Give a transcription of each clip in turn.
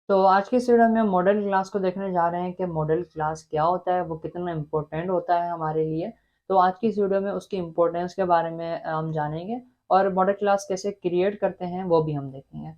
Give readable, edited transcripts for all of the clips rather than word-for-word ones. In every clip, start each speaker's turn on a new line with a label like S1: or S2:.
S1: तो आज की इस वीडियो में हम मॉडल क्लास को देखने जा रहे हैं कि मॉडल क्लास क्या होता है, वो कितना इम्पोर्टेंट होता है हमारे लिए। तो आज की इस वीडियो में उसकी इम्पोर्टेंस के बारे में हम जानेंगे और मॉडल क्लास कैसे क्रिएट करते हैं वो भी हम देखेंगे।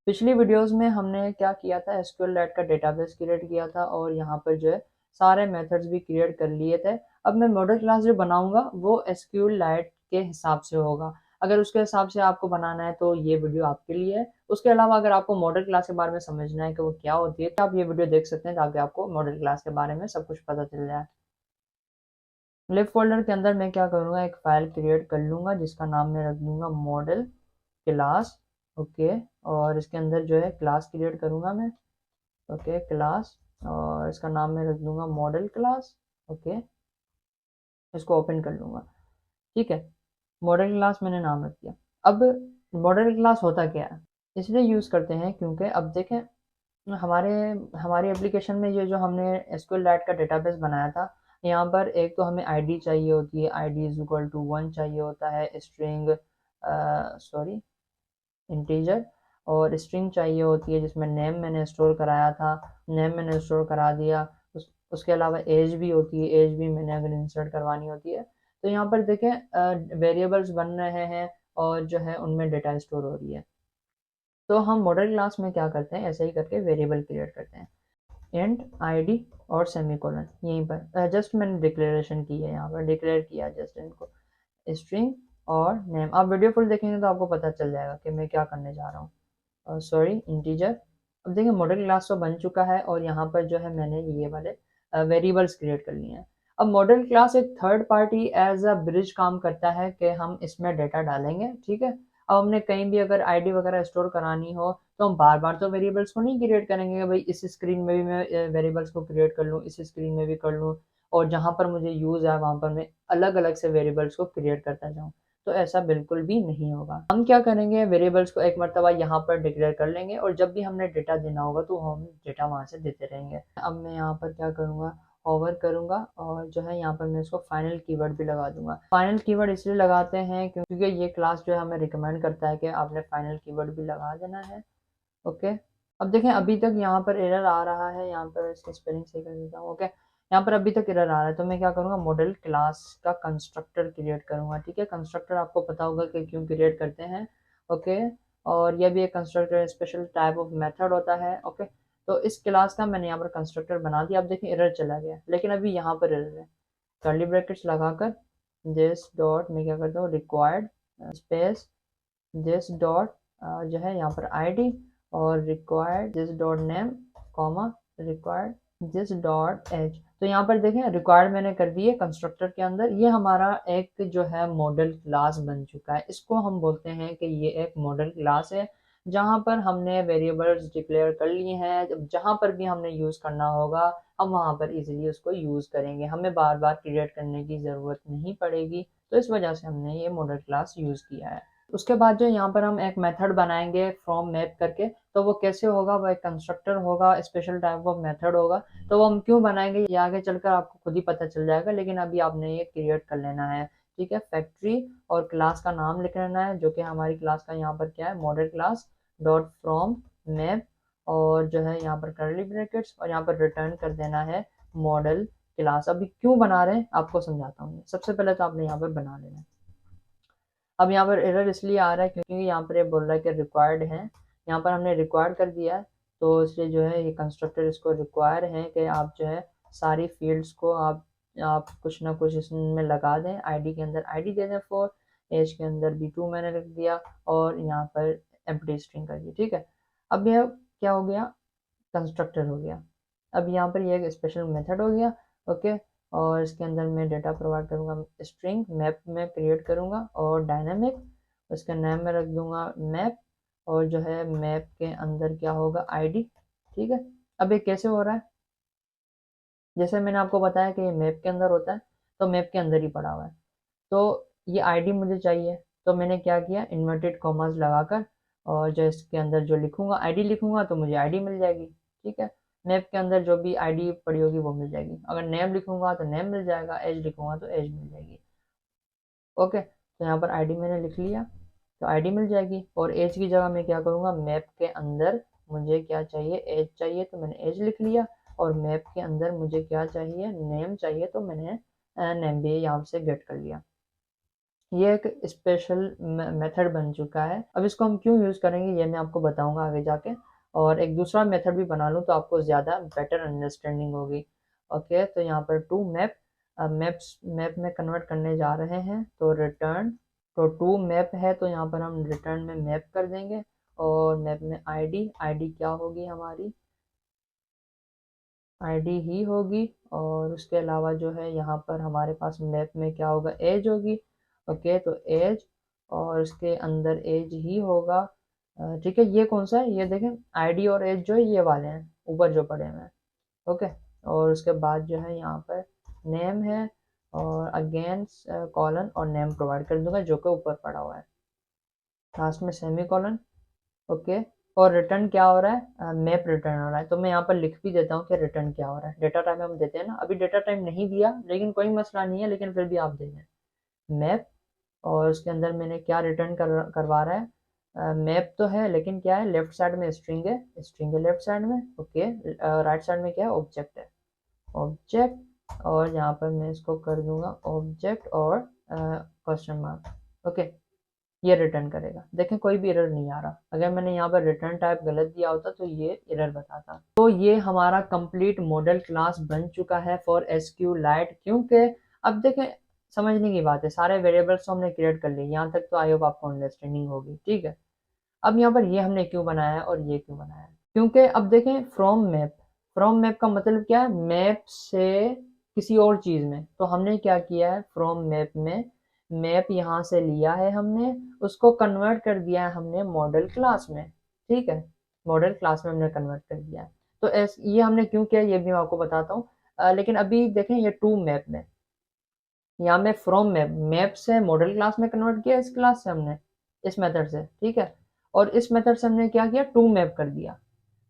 S1: पिछली वीडियोस में हमने क्या किया था, SQLite का डेटाबेस क्रिएट किया था और यहाँ पर जो है सारे मेथड्स भी क्रिएट कर लिए थे। अब मैं मॉडल क्लास जो बनाऊंगा वो SQLite के हिसाब से होगा। अगर उसके हिसाब से आपको बनाना है तो ये वीडियो आपके लिए है। उसके अलावा अगर आपको मॉडल क्लास के बारे में समझना है कि वो क्या होती है तो आप ये वीडियो देख सकते हैं ताकि आपको मॉडल क्लास के बारे में सब कुछ पता चल जाए। लिब फोल्डर के अंदर मैं क्या करूँगा, एक फाइल क्रिएट कर लूँगा जिसका नाम मैं रख दूँगा मॉडल क्लास। ओके, और इसके अंदर जो है क्लास क्रिएट करूँगा मैं। ओके, क्लास, और इसका नाम मैं रख दूँगा मॉडल क्लास। ओके, इसको ओपन कर लूँगा। ठीक है, मॉडल क्लास मैंने नाम रख दिया। अब मॉडल क्लास होता क्या है, इसलिए यूज़ करते हैं क्योंकि अब देखें हमारे हमारी एप्लीकेशन में ये जो हमने SQLite का डेटाबेस बनाया था, यहाँ पर एक तो हमें आईडी चाहिए होती है, आईडी इज इक्वल टू 1 चाहिए होता है, स्ट्रिंग सॉरी इंटीजर, और स्ट्रिंग चाहिए होती है जिसमें नेम मैंने स्टोर कराया था, नेम मैंने स्टोर करा दिया। उसके अलावा एज भी होती है, एज भी मैंने अगर इंसर्ट करवानी होती है। तो यहाँ पर देखें वेरिएबल्स बन रहे हैं और जो है उनमें डेटा स्टोर हो रही है। तो हम मॉडल क्लास में क्या करते हैं, ऐसे ही करके वेरिएबल क्रिएट करते हैं, एंड आईडी और सेमीकोलन। यहीं पर जस्ट मैंने डिक्लेरेशन की है, यहाँ पर डिक्लेयर किया जस्ट इनको, स्ट्रिंग और नेम। आप वीडियो फुल देखेंगे तो आपको पता चल जाएगा कि मैं क्या करने जा रहा हूँ। Sorry, integer. अब देखिए मॉडल क्लास तो बन चुका है और यहाँ पर जो है मैंने ये वाले वेरिएबल्स क्रिएट कर लिए हैं। अब मॉडल क्लास एक third party as a bridge काम करता है कि हम इसमें डेटा डालेंगे। ठीक है, अब हमने कहीं भी अगर आईडी वगैरह स्टोर करानी हो तो हम बार बार तो वेरिएबल्स को नहीं क्रिएट करेंगे कि भाई इस स्क्रीन में भी मैं वेरिएबल्स को क्रिएट कर लूँ, इस स्क्रीन में भी कर लूँ, और जहाँ पर मुझे यूज़ है वहाँ पर मैं अलग अलग से वेरिएबल्स को क्रिएट करता जाऊँ। तो ऐसा बिल्कुल भी नहीं होगा। हम क्या करेंगे, वेरिएबल्स को एक मरतबा यहाँ पर डिक्लेयर कर लेंगे और जब भी हमने डेटा देना होगा तो हम डेटा वहाँ से देते रहेंगे। अब मैं यहाँ पर क्या करूँगा, होवर करूँगा और जो है यहाँ पर मैं इसको फाइनल कीवर्ड भी लगा दूंगा। फाइनल कीवर्ड इसलिए लगाते हैं क्योंकि ये क्लास जो है हमें रिकमेंड करता है कि आपने फाइनल कीवर्ड भी लगा देना है। ओके, अब देखें अभी तक यहाँ पर एरर आ रहा है, यहाँ पर इसका स्पेलिंग सही कर देता हूँ। ओके, यहाँ पर अभी तक एरर आ रहा है तो मैं क्या करूँगा, मॉडल क्लास का कंस्ट्रक्टर क्रिएट करूँगा। ठीक है, कंस्ट्रक्टर आपको पता होगा कि क्यों क्रिएट करते हैं। ओके, और यह भी एक constructor special type of method होता है। ओके, तो इस क्लास का मैंने यहाँ पर कंस्ट्रक्टर बना दिया। अब देखिए एरर चला गया, लेकिन अभी यहाँ पर एरर है। कर्ली ब्रैकेट्स लगाकर दिस डॉट मैं क्या करता हूँ, रिक्वायर्ड स्पेस दिस डॉट जो है यहाँ पर आईडी, और required this dot name comma required this dot age. तो यहाँ पर देखें रिक्वायर्ड मैंने कर दिए कंस्ट्रक्टर के अंदर। ये हमारा एक जो है मॉडल क्लास बन चुका है। इसको हम बोलते हैं कि ये एक मॉडल क्लास है जहाँ पर हमने वेरिएबल्स डिक्लेयर कर लिए हैं। जहाँ पर भी हमने यूज़ करना होगा हम वहाँ पर इजीली उसको यूज़ करेंगे, हमें बार बार क्रिएट करने की ज़रूरत नहीं पड़ेगी। तो इस वजह से हमने ये मॉडल क्लास यूज़ किया है। उसके बाद जो यहाँ पर हम एक मेथड बनाएंगे फ्रॉम मैप करके, तो वो कैसे होगा, वो एक कंस्ट्रक्टर होगा, स्पेशल टाइप ऑफ मेथड होगा। तो वो हम क्यों बनाएंगे ये आगे चलकर आपको खुद ही पता चल जाएगा, लेकिन अभी आपने ये क्रिएट कर लेना है। ठीक है, फैक्ट्री और क्लास का नाम लिख लेना है जो कि हमारी क्लास का यहाँ पर क्या है, model class dot from map, और जो है यहाँ पर कर्ली ब्रैकेट्स, और यहाँ पर रिटर्न कर देना है मॉडल क्लास। अभी क्यों बना रहे हैं आपको समझाता हूँ। सबसे पहले तो आपने यहाँ पर बना लेना है। अब यहाँ पर एरर इसलिए आ रहा है क्योंकि यहाँ पर ये बोल रहा है कि रिक्वायर्ड है, यहाँ पर हमने रिक्वायर्ड कर दिया है। तो इसलिए जो है ये कंस्ट्रक्टर इसको रिक्वायर है कि आप जो है सारी फील्ड्स को आप कुछ ना कुछ इसमें लगा दें। आईडी के अंदर आईडी दे दें फोर, एज के अंदर B2 मैंने रख दिया, और यहाँ पर एम्प्टी स्ट्रिंग कर दी। ठीक है, अब यह क्या हो गया, कंस्ट्रक्टर हो गया। अब यहाँ पर ये एक स्पेशल मेथड हो गया। ओके, और इसके अंदर मैं डेटा प्रोवाइड करूँगा, स्ट्रिंग मैप में क्रिएट करूँगा और डायनामिक, उसका नाम में रख दूंगा मैप, और जो है मैप के अंदर क्या होगा, आईडी। ठीक है, अब ये कैसे हो रहा है, जैसे मैंने आपको बताया कि ये मैप के अंदर होता है तो मैप के अंदर ही पड़ा हुआ है। तो ये आईडी मुझे चाहिए, तो मैंने क्या किया, इन्वर्टेड कॉमास लगाकर, और जो इसके अंदर जो लिखूंगा आईडी लिखूंगा तो मुझे आईडी मिल जाएगी। ठीक है, मैप के अंदर जो भी आईडी पड़ी होगी वो मिल जाएगी। अगर नेम लिखूंगा तो नेम मिल जाएगा, एज लिखूंगा तो एज मिल जाएगी। ओके, तो यहाँ पर आईडी मैंने लिख लिया तो आईडी मिल जाएगी। और एज की जगह मैं क्या करूँगा, मैप के अंदर मुझे क्या चाहिए, एज चाहिए तो मैंने एज लिख लिया। और मैप के अंदर मुझे क्या चाहिए, नेम चाहिए तो मैंने नेम भी यहाँ से गेट कर लिया। ये एक स्पेशल मेथड बन चुका है। अब इसको हम क्यों यूज़ करेंगे ये मैं आपको बताऊंगा आगे जाके। और एक दूसरा मेथड भी बना लूँ तो आपको ज़्यादा बेटर अंडरस्टैंडिंग होगी। ओके, तो यहाँ पर टू मैप, मैप में कन्वर्ट करने जा रहे हैं तो रिटर्न, तो टू मैप है तो यहाँ पर हम रिटर्न में मैप कर देंगे। और मैप में आईडी, आईडी क्या होगी हमारी, आईडी ही होगी। और उसके अलावा जो है यहाँ पर हमारे पास मैप में क्या होगा, एज होगी। ओके, तो एज, और उसके अंदर एज ही होगा। ठीक है, ये कौन सा है, ये देखें आईडी और एज जो है ये वाले हैं ऊपर जो पड़े हुए हैं। ओके, और उसके बाद जो है यहाँ पर नेम है, और अगेन कॉलन और नेम प्रोवाइड कर दूंगा जो कि ऊपर पड़ा हुआ है, लास्ट में सेमी कॉलन। ओके, और रिटर्न क्या हो रहा है, मैप रिटर्न हो रहा है। तो मैं यहाँ पर लिख भी देता हूँ कि रिटर्न क्या हो रहा है। डेटा टाइम हम देते हैं ना, अभी डेटा टाइम नहीं दिया लेकिन कोई मसला नहीं है, लेकिन फिर भी आप दे दें मैप। और उसके अंदर मैंने क्या रिटर्न करवा रहा है, मैप तो है लेकिन क्या है, लेफ्ट साइड में स्ट्रिंग है, स्ट्रिंग है लेफ्ट साइड में। ओके, राइट साइड में क्या है, ऑब्जेक्ट है, ऑब्जेक्ट। और यहाँ पर मैं इसको कर दूंगा ऑब्जेक्ट और क्वेश्चन मार्क। ओके, ये रिटर्न करेगा। देखें कोई भी एरर नहीं आ रहा। अगर मैंने यहाँ पर रिटर्न टाइप गलत दिया होता तो ये एरर बताता। तो ये हमारा कंप्लीट मॉडल क्लास बन चुका है फॉर एसक्यूलाइट। क्योंकि अब देखें समझने की बात है, सारे वेरिएबल्स तो हमने क्रिएट कर लिए, यहाँ तक तो आई होप आपको अंडरस्टैंडिंग होगी। ठीक है, अब यहाँ पर ये हमने क्यों बनाया है और ये क्यों बनाया है, क्योंकि अब देखें फ्रॉम मैप, फ्रॉम मैप का मतलब क्या है, मैप से किसी और चीज़ में। तो हमने क्या किया है, फ्रॉम मैप में मैप यहाँ से लिया है हमने, उसको कन्वर्ट कर दिया है हमने मॉडल क्लास में। ठीक है, मॉडल क्लास में हमने कन्वर्ट कर दिया है। तो ये हमने क्यों किया ये भी मैं आपको बताता हूँ। लेकिन अभी देखें ये टू मैप में, यहाँ में फ्रॉम मैप, मैप से मॉडल क्लास में कन्वर्ट किया इस क्लास से हमने, इस मेथड से। ठीक है, और इस मेथड से हमने क्या किया, टू मैप कर दिया।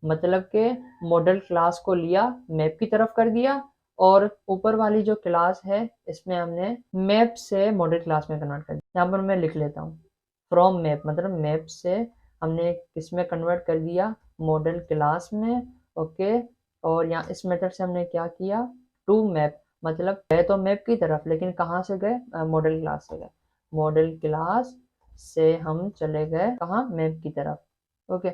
S1: मतलब के मॉडल क्लास को लिया, मैप की तरफ कर दिया, और ऊपर वाली जो क्लास है इसमें हमने मैप से मॉडल क्लास में कन्वर्ट कर दिया। यहाँ पर मैं लिख लेता हूँ, फ्रॉम मैप मतलब मैप से हमने किस में कन्वर्ट कर दिया, मॉडल क्लास में। ओके, और यहाँ इस मेथड से हमने क्या किया, टू मैप, मतलब गए तो मैप की तरफ लेकिन कहाँ से गए, मॉडल क्लास से गए। मॉडल क्लास से हम चले गए कहाँ, मैप की तरफ। ओके,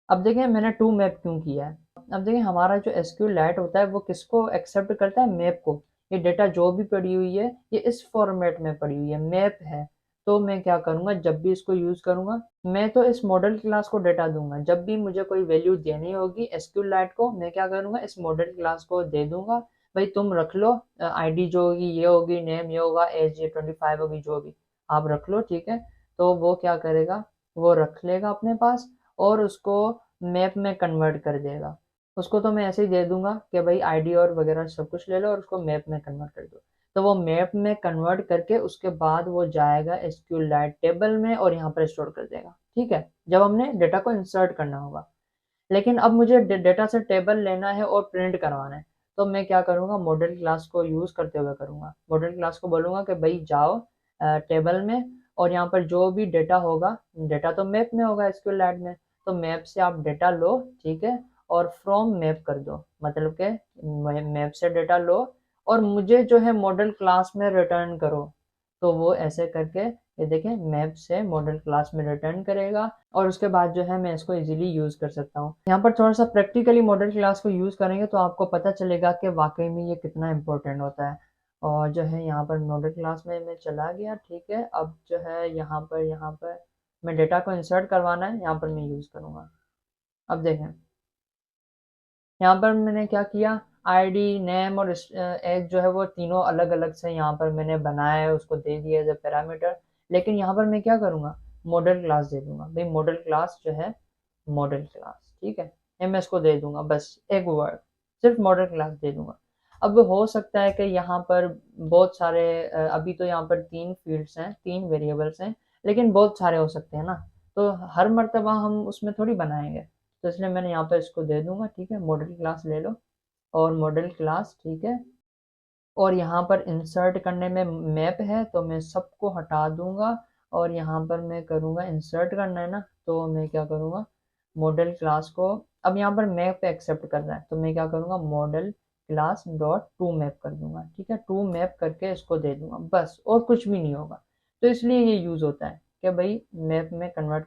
S1: अब देखें मैंने टू मैप क्यों किया है। अब देखें हमारा जो एसक्यूलाइट होता है वो किसको एक्सेप्ट करता है, मैप को। ये डेटा जो भी पड़ी हुई है ये इस फॉर्मेट में पड़ी हुई है, मैप है। तो मैं क्या करूँगा, जब भी इसको यूज़ करूँगा मैं तो इस मॉडल क्लास को डेटा दूंगा। जब भी मुझे कोई वैल्यू देनी होगी एसक्यूलाइट को, मैं क्या करूँगा, इस मॉडल क्लास को दे दूंगा, भाई तुम रख लो, आईडी जो होगी ये होगी, नेम ये होगा, एज ये 25 होगी, जो भी आप रख लो। ठीक है, तो वो क्या करेगा, वो रख लेगा अपने पास और उसको मैप में कन्वर्ट कर देगा। उसको तो मैं ऐसे ही दे दूंगा कि भाई आईडी और वगैरह सब कुछ ले लो और उसको मैप में कन्वर्ट कर दो। तो वो मैप में कन्वर्ट करके उसके बाद वो जाएगा एसक्यूलाइट टेबल में और यहाँ पर स्टोर कर देगा। ठीक है, जब हमने डेटा को इंसर्ट करना होगा। लेकिन अब मुझे डेटा से टेबल लेना है और प्रिंट करवाना है, तो मैं क्या करूँगा, मॉडल क्लास को यूज़ करते हुए करूँगा। मॉडल क्लास को बोलूँगा कि भाई जाओ टेबल में, और यहाँ पर जो भी डेटा होगा, डेटा तो मैप में होगा एसक्यूलाइट में, तो मैप से आप डेटा लो। ठीक है, और फ्रॉम मैप कर दो, मतलब के मैप से डेटा लो और मुझे जो है मॉडल क्लास में रिटर्न करो। तो वो ऐसे करके ये देखें मैप से मॉडल क्लास में रिटर्न करेगा, और उसके बाद जो है मैं इसको इजीली यूज़ कर सकता हूँ। यहाँ पर थोड़ा सा प्रैक्टिकली मॉडल क्लास को यूज़ करेंगे तो आपको पता चलेगा कि वाकई में ये कितना इंपॉर्टेंट होता है। और जो है यहाँ पर मॉडल क्लास में मैं चला गया। ठीक है, अब जो है यहाँ पर मैं डेटा को इंसर्ट करवाना है, यहाँ पर मैं यूज़ करूँगा। अब देखें यहाँ पर मैंने क्या किया, आईडी, नेम और एज जो है वो तीनों अलग अलग से यहाँ पर मैंने बनाया है, उसको दे दिया एज ए पैरामीटर। लेकिन यहाँ पर मैं क्या करूँगा, मॉडल क्लास दे दूंगा। भाई मॉडल क्लास जो है, मॉडल क्लास, ठीक है, एमएस को दे दूंगा, बस एक वर्ड, सिर्फ मॉडल क्लास दे दूंगा। अब हो सकता है कि यहाँ पर बहुत सारे अभी तो यहाँ पर 3 फील्ड्स हैं, 3 वेरिएबल्स हैं, लेकिन बहुत सारे हो सकते हैं ना, तो हर मर्तबा हम उसमें थोड़ी बनाएंगे। तो इसलिए मैंने यहाँ पर इसको दे दूंगा, ठीक है। मॉडल क्लास ले लो और मॉडल क्लास, ठीक है। और यहाँ पर इंसर्ट करने में मैप है तो मैं सबको हटा दूंगा और यहाँ पर मैं करूँगा इंसर्ट करना है ना, तो मैं क्या करूँगा मॉडल क्लास को, अब यहाँ पर मैप एक्सेप्ट कर रहा है तो मैं क्या करूँगा model class dot to map कर दूंगा, ठीक है। टू मैप करके इसको दे दूंगा बस, और कुछ भी नहीं होगा। तो इसलिए ये यूज़ होता है कि भाई मैप में कन्वर्ट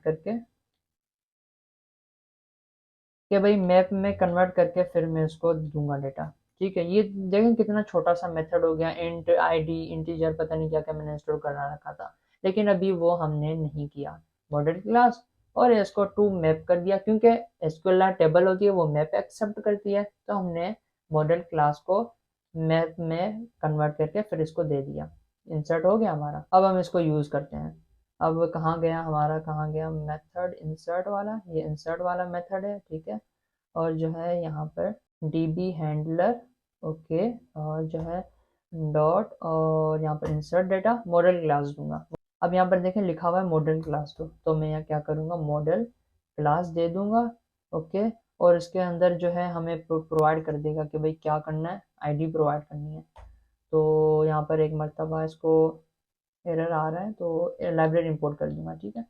S1: करके, फिर मैं इसको दूंगा डेटा, ठीक है। ये देखें कितना छोटा सा मेथड हो गया, इंट आईडी इंटीजर पता नहीं क्या क्या मैंने इंस्टॉल करा रखा था, लेकिन अभी वो हमने नहीं किया। मॉडल क्लास और इसको टू मैप कर दिया, क्योंकि एसक्यूएल टेबल होती है वो मैप एक्सेप्ट करती है, तो हमने मॉडल क्लास को मैप में कन्वर्ट करके फिर इसको दे दिया। इंसर्ट हो गया हमारा। अब हम इसको यूज़ करते हैं। अब कहाँ गया हमारा, कहाँ गया मेथड इंसर्ट वाला, ये इंसर्ट वाला मेथड है, ठीक है। और जो है यहाँ पर db हैंडलर, ओके, और जो है डॉट, और यहाँ पर इंसर्ट डेटा मॉडल क्लास दूंगा। अब यहाँ पर देखें लिखा हुआ है मॉडल क्लास तो मैं यहाँ क्या करूँगा मॉडल क्लास दे दूंगा, ओके। और इसके अंदर जो है हमें प्रोवाइड कर देगा कि भाई क्या करना है, आईडी प्रोवाइड करनी है। तो यहाँ पर एक मरतबा इसको एरर आ रहा है तो लाइब्रेरी इंपोर्ट कर दूंगा, ठीक है।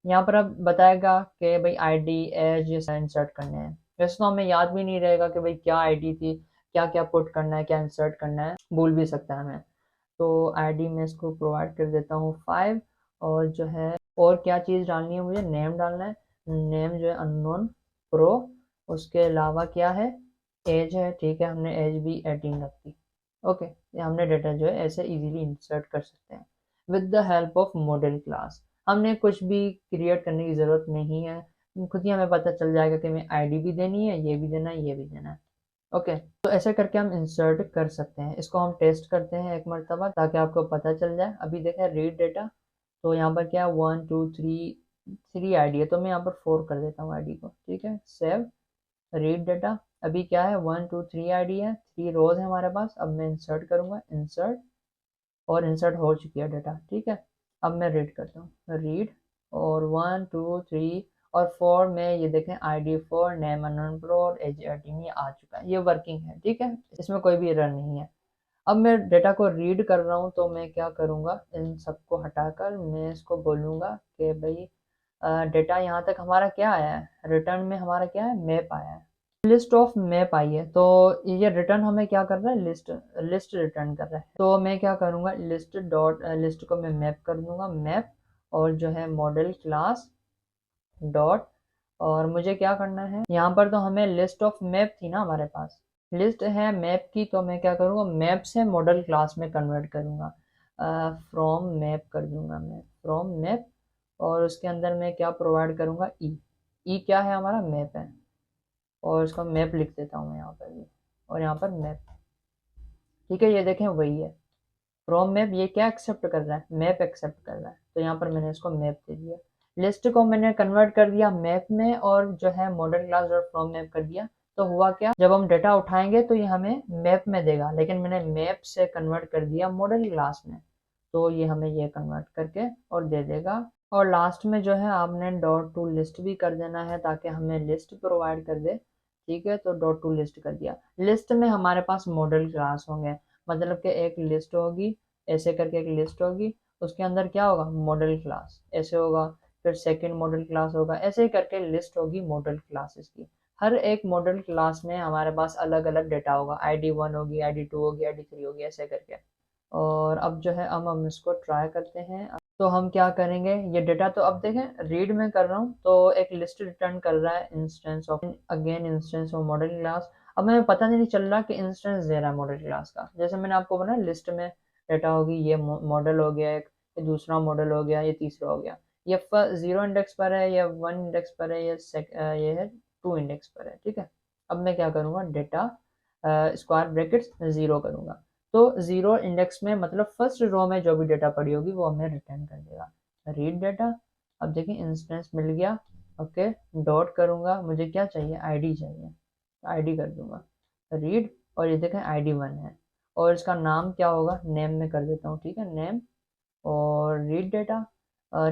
S1: यहाँ पर अब बताएगा कि भाई आईडी एज इंसर्ट करने हैं। वैसे तो हमें याद भी नहीं रहेगा कि भाई क्या आईडी थी, क्या क्या पुट करना है, क्या इंसर्ट करना है, भूल भी सकता है हमें। तो आईडी में इसको प्रोवाइड कर देता हूँ 5, और जो है और क्या चीज़ डालनी है मुझे, नेम डालना है। नेम जो है अननोन प्रो, उसके अलावा क्या है एज है, ठीक है। हमने एज भी 18 रख दी, ओके। ये हमने डेटा जो है ऐसे इजीली इंसर्ट कर सकते हैं with the help of model class. हमने कुछ भी क्रिएट करने की ज़रूरत नहीं है, खुद ही हमें पता चल जाएगा कि हमें आईडी भी देनी है, ये भी देना है, ये भी देना है, ओके। तो ऐसे करके हम इंसर्ट कर सकते हैं। इसको हम टेस्ट करते हैं एक मरतबा ताकि आपको पता चल जाए। अभी देखें रीड डेटा, तो यहाँ पर क्या 1 2 3 आईडी है, तो मैं यहाँ पर 4 कर देता हूँ आईडी को, ठीक है। सेव रीड डेटा, अभी क्या है 1 2 3 आईडी है, 3 रोज है हमारे पास। अब मैं इंसर्ट करूँगा, इंसर्ट, और इंसर्ट हो चुकी है डेटा, ठीक है। अब मैं रीड करता हूँ, रीड, और 1 2 3 और 4 में ये देखें ID 4 नेम अननोन प्रो और एज 18 ये आ चुका है, ये वर्किंग है, ठीक है। इसमें कोई भी एरर नहीं है। अब मैं डेटा को रीड कर रहा हूँ तो मैं क्या करूँगा इन सबको हटाकर मैं इसको बोलूँगा कि भाई डेटा यहाँ तक हमारा क्या आया है, रिटर्न में हमारा क्या है मैप आया है, लिस्ट ऑफ मैप आई है। तो ये रिटर्न हमें क्या कर रहा है, लिस्ट लिस्ट रिटर्न कर रहा है। तो मैं क्या करूँगा लिस्ट डॉट लिस्ट को मैं मैप कर दूंगा, मैप, और जो है मॉडल क्लास डॉट, और मुझे क्या करना है यहाँ पर, तो हमें लिस्ट ऑफ मैप थी ना हमारे पास, लिस्ट है मैप की, तो मैं क्या करूँगा मैप से मॉडल क्लास में कन्वर्ट करूँगा, फ्रॉम मैप कर दूंगा मैं, फ्रॉम मैप। और उसके अंदर मैं क्या प्रोवाइड करूँगा ई क्या है हमारा मैप है, और इसका मैप लिख देता हूँ मैं यहाँ पर भी, और यहाँ पर मैप, ठीक है। ये देखें वही है फ्रॉम मैप, ये क्या एक्सेप्ट कर रहा है, मैप एक्सेप्ट कर रहा है, तो यहाँ पर मैंने इसको मैप दे दिया। लिस्ट को मैंने कन्वर्ट कर दिया मैप में, और जो है model class dot from map कर दिया। तो हुआ क्या, जब हम डेटा उठाएंगे तो ये हमें मैप में देगा, लेकिन मैंने मैप से कन्वर्ट कर दिया मॉडल क्लास में, तो ये हमें ये कन्वर्ट करके और दे देगा। और लास्ट में जो है आपने डॉट टू लिस्ट भी कर देना है ताकि हमें लिस्ट प्रोवाइड कर दे, ठीक है। तो डॉट टू लिस्ट कर दिया। लिस्ट में हमारे पास मॉडल क्लास होंगे, मतलब कि एक लिस्ट होगी, ऐसे करके एक लिस्ट होगी, उसके अंदर क्या होगा मॉडल क्लास ऐसे होगा, फिर सेकंड मॉडल क्लास होगा, ऐसे ही करके लिस्ट होगी मॉडल क्लासेस की। हर एक मॉडल क्लास में हमारे पास अलग अलग डेटा होगा, ID 1 होगी, ID 2 होगी, ID 3 होगी, ऐसे करके। और अब जो है हम इसको ट्राई करते हैं। तो हम क्या करेंगे, ये डेटा तो अब देखें रीड में कर रहा हूँ तो एक लिस्ट रिटर्न कर रहा है, instance of again instance of model class. अब हमें पता नहीं चल रहा कि इंस्टेंस दे रहा है मॉडल क्लास का, जैसे मैंने आपको बताया लिस्ट में डेटा होगी, ये मॉडल हो गया एक, ये दूसरा मॉडल हो गया, ये तीसरा हो गया, ये 0 इंडेक्स पर है, ये 1 इंडेक्स पर है, ये है 2 इंडेक्स पर है, ठीक है। अब मैं क्या करूँगा डेटा स्क्वायर ब्रैकेट्स 0 करूँगा, तो 0 इंडेक्स में मतलब फर्स्ट रो में जो भी डेटा पड़ी होगी वो हमें रिटर्न कर देगा। रीड डेटा, अब देखिए इंस्टेंस मिल गया, ओके। डॉट करूँगा, मुझे क्या चाहिए आईडी चाहिए, आईडी कर दूंगा रीड, और ये देखें ID 1 है, और इसका नाम क्या होगा नेम में कर देता हूँ, ठीक है नेम, और रीड डेटा,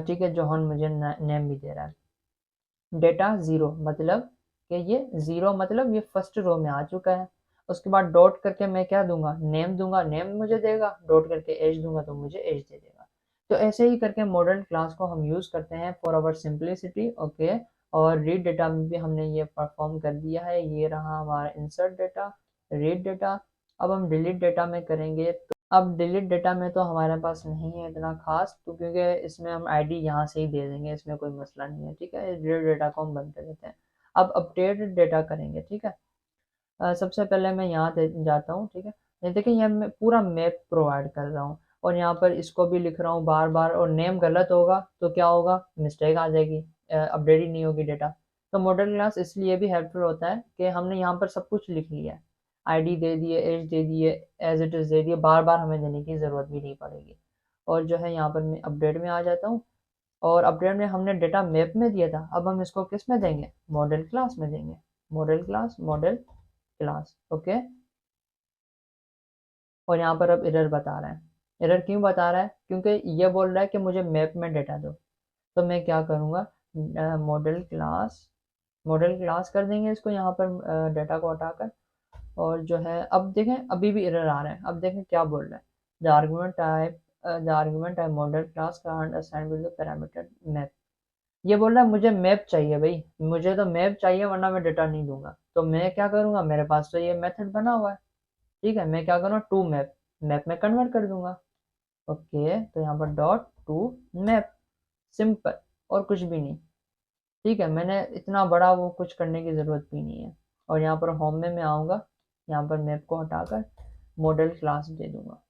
S1: ठीक है। जोहन मुझे नेम भी दे रहा है, डेटा 0 मतलब कि ये 0 मतलब ये फर्स्ट रो में आ चुका है। उसके बाद डॉट करके मैं क्या दूंगा, नेम दूंगा, नेम मुझे देगा, डॉट करके एज दूंगा तो मुझे एज दे देगा। तो ऐसे ही करके मॉडल क्लास को हम यूज करते हैं फॉर आवर सिंप्लिसिटी। ओके, और रीड डेटा में भी हमने ये परफॉर्म कर दिया है। ये रहा हमारा इंसर्ट डेटा, रीड डेटा। अब हम डिलीट डेटा में करेंगे। तो अब डिलीट डेटा में तो हमारे पास नहीं है इतना खास, तो क्योंकि इसमें हम आईडी यहाँ से ही दे देंगे, इसमें कोई मसला नहीं है। ठीक है, डिलीट डेटा को हम बंद कर देते हैं। अब अपडेट डेटा करेंगे। ठीक है, सबसे पहले मैं यहाँ जाता हूँ। ठीक है, ये देखिए यहाँ मैं पूरा मैप प्रोवाइड कर रहा हूँ और यहाँ पर इसको भी लिख रहा हूँ बार बार, और नेम गलत होगा तो क्या होगा, मिस्टेक आ जाएगी, अपडेट ही नहीं होगी डेटा। तो मॉडल क्लास इसलिए भी हेल्पफुल होता है कि हमने यहाँ पर सब कुछ लिख लिया है, आईडी दे दिए, एज दे दिए, एज इट इज़ दे दिए, बार बार हमें देने की ज़रूरत भी नहीं पड़ेगी। और जो है यहाँ पर मैं अपडेट में आ जाता हूँ, और अपडेट में हमने डेटा मैप में दिया था, अब हम इसको किस में देंगे, मॉडल क्लास में देंगे। Model class, model class. Okay, और यहाँ पर अब एरर बता रहा है। एरर क्यों बता रहा है, क्योंकि ये बोल रहा है कि मुझे मैप में डेटा दो। तो मैं क्या करूँगा, मॉडल क्लास, मॉडल क्लास कर देंगे इसको यहाँ पर डेटा को हटाकर। और जो है अब देखें अभी भी एरर आ रहा है। अब देखें क्या बोल रहा है, the argument type model class का assign with the parameter map. ये बोल रहा है मुझे मैप चाहिए भाई, मुझे तो मैप चाहिए वरना मैं डेटा नहीं दूंगा। तो मैं क्या करूँगा, मेरे पास तो ये मेथड बना हुआ है। ठीक है, मैं क्या करूँगा, टू मैप, मैप में कन्वर्ट कर दूंगा। ओके, तो यहाँ पर डॉट टू मैप, सिंपल, और कुछ भी नहीं। ठीक है, मैंने इतना बड़ा वो कुछ करने की ज़रूरत भी नहीं है। और यहाँ पर होम में मैं आऊँगा, यहाँ पर मैप को हटाकर मॉडल क्लास दे दूंगा।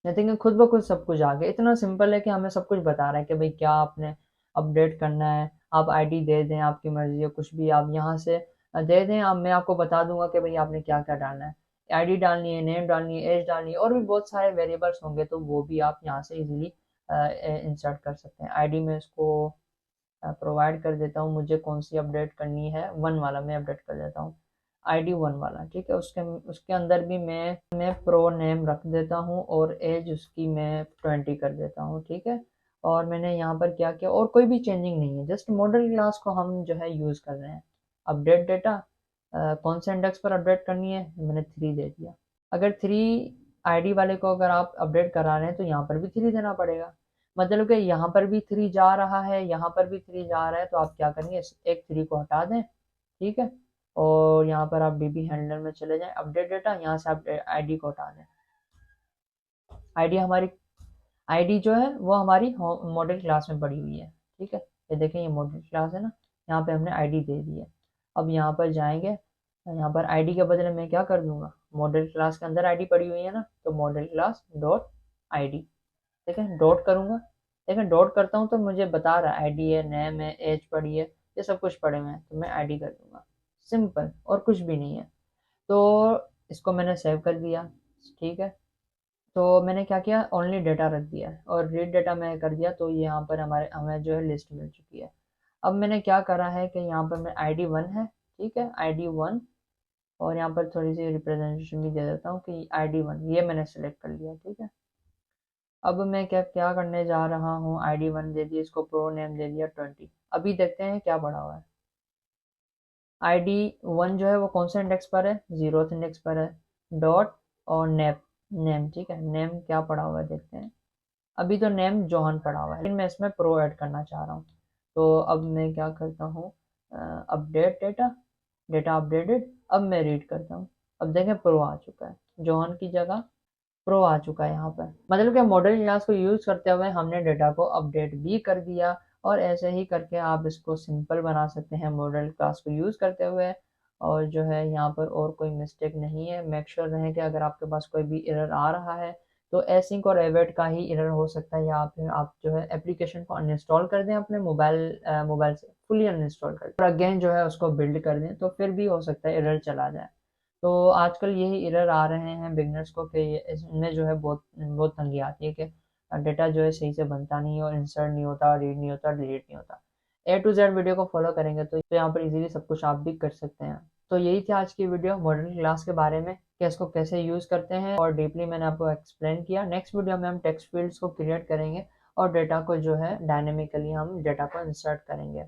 S1: आई थिंक खुद ब खुद सब कुछ आ गया। इतना सिंपल है कि हमें सब कुछ बता रहा है कि भाई क्या आपने अपडेट करना है। आप आईडी दे दें, आपकी मर्जी है, कुछ भी आप यहाँ से दे दें। आप, मैं आपको बता दूंगा कि भाई आपने क्या क्या डालना है, आईडी डालनी है, नेम डालनी है, एज डालनी है, और भी बहुत सारे वेरिएबल्स होंगे तो वो भी आप यहाँ से इजीली इंसर्ट कर सकते हैं। आईडी में इसको प्रोवाइड कर देता हूँ, मुझे कौन सी अपडेट करनी है, वन वाला मैं अपडेट कर देता हूँ, आईडी वन वाला। ठीक है, उसके उसके अंदर भी मैं प्रो नेम रख देता हूँ और एज उसकी मैं 20 कर देता हूँ। ठीक है, और मैंने यहाँ पर क्या किया, और कोई भी चेंजिंग नहीं है, जस्ट मॉडल क्लास को हम जो है यूज़ कर रहे हैं। अपडेट डेटा, कौन से इंडेक्स पर अपडेट करनी है, मैंने 3 दे दिया। अगर 3 आईडी वाले को अगर आप अपडेट करा रहे हैं तो यहाँ पर भी 3 देना पड़ेगा। मतलब कि यहाँ पर भी 3 जा रहा है, यहाँ पर भी 3 जा रहा है, तो आप क्या करेंगे, एक 3 को हटा दें। ठीक है, और यहाँ पर आप डीबी हैंडलर में चले जाएं, अपडेट डेटा, यहाँ से आप आईडी को हटा दें। आईडी हमारी, आईडी जो है वो हमारी मॉडल क्लास में पड़ी हुई है। ठीक है, ये देखें ये मॉडल क्लास है ना, यहाँ पे हमने आईडी दे दी है। अब यहाँ पर जाएंगे, यहाँ पर आईडी के बदले मैं क्या कर दूंगा, मॉडल क्लास के अंदर आईडी पड़ी हुई है ना, तो मॉडल क्लास डॉट आईडी, देखें डॉट करूँगा, देखें डॉट करता हूँ तो मुझे बता रहा है आईडी है, नेम है, एज पड़ी है, ये सब कुछ पड़े हुए हैं, तो मैं आईडी कर दूंगा। सिंपल, और कुछ भी नहीं है। तो इसको मैंने सेव कर दिया। ठीक है, तो मैंने क्या किया, ओनली डेटा रख दिया है और रीड डेटा मैं कर दिया, तो ये यहाँ पर हमें जो है लिस्ट मिल चुकी है। अब मैंने क्या करा है कि यहाँ पर मैं आईडी वन है, ठीक है, आईडी वन, और यहाँ पर थोड़ी सी रिप्रेजेंटेशन भी दे देता हूँ कि आईडी वन, ये मैंने सेलेक्ट कर लिया। ठीक है, अब मैं क्या क्या करने जा रहा हूँ, आईडी वन दे दिया, इसको प्रो नेम दे दिया 20। अभी देखते हैं क्या पड़ा हुआ है। आईडी वन जो है वो कौन से इंडेक्स पर है, 0th इंडेक्स पर है, डॉट और नेम। ठीक है, नेम क्या पड़ा हुआ है देखते हैं। अभी तो नेम जॉन पड़ा हुआ है, लेकिन मैं इसमें प्रो ऐड करना चाह रहा हूँ। तो अब मैं क्या करता हूँ, अपडेट डेटा, डेटा अपडेटेड। अब मैं रीड करता हूँ, अब देखें प्रो आ चुका है, जॉन की जगह प्रो आ चुका है यहाँ पर। मतलब कि मॉडल क्लास को यूज़ करते हुए हमने डेटा को अपडेट भी कर दिया। और ऐसे ही करके आप इसको सिंपल बना सकते हैं मॉडल क्लास को यूज़ करते हुए। और जो है यहाँ पर और कोई मिस्टेक नहीं है। मेक श्योर रहें कि अगर आपके पास कोई भी एरर आ रहा है तो एसिंक और एवेट का ही एरर हो सकता है, या फिर आप जो है एप्लीकेशन को अनइंस्टॉल कर दें अपने मोबाइल से, फुली अनइंस्टॉल कर दें और अगेन जो है उसको बिल्ड कर दें, तो फिर भी हो सकता है एरर चला जाए। तो आजकल यही एरर आ रहे हैं बिगनर्स को कि इसमें जो है बहुत बहुत तंगी आती है कि डेटा जो है सही से बनता नहीं है और इंसर्ट नहीं होता, रीड नहीं होता, डिलीट नहीं होता। ए टू जेड वीडियो को फॉलो करेंगे तो यहाँ पर इजीली सब कुछ आप भी कर सकते हैं। तो यही थी आज की वीडियो मॉडल क्लास के बारे में कि इसको कैसे यूज़ करते हैं, और डीपली मैंने आपको एक्सप्लेन किया। नेक्स्ट वीडियो में हम टेक्स्ट फील्ड्स को क्रिएट करेंगे और डेटा को जो है डायनेमिकली हम डेटा को इंसर्ट करेंगे।